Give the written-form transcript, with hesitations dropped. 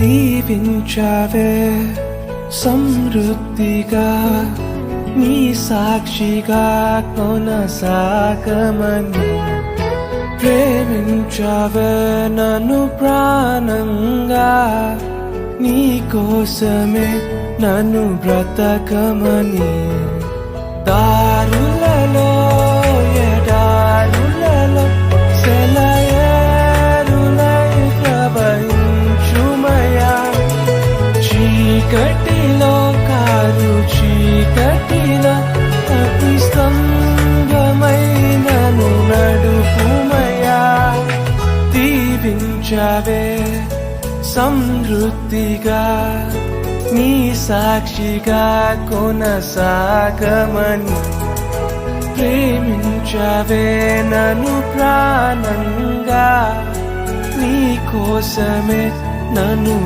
దీవించావే సమృద్ధిగా నీ సాక్షిగా కొనసాగమని ప్రేమించావే నన్ను ప్రాణంగా నీ కోసమే నన్ను బ్రతకమని దారులలో ఎడారులలో సెలయేరులై ప్రవహించుమయా చీకటిలో కారు చీకటిలో అతి స్తంభమై నన్ను నడుపుమయా దీవించావే సమృద్ధిగా నీ సాక్షిగా కొనసాగమని ప్రేమించవే నన్ను ప్రాణంగా నీ కోసమే నన్ను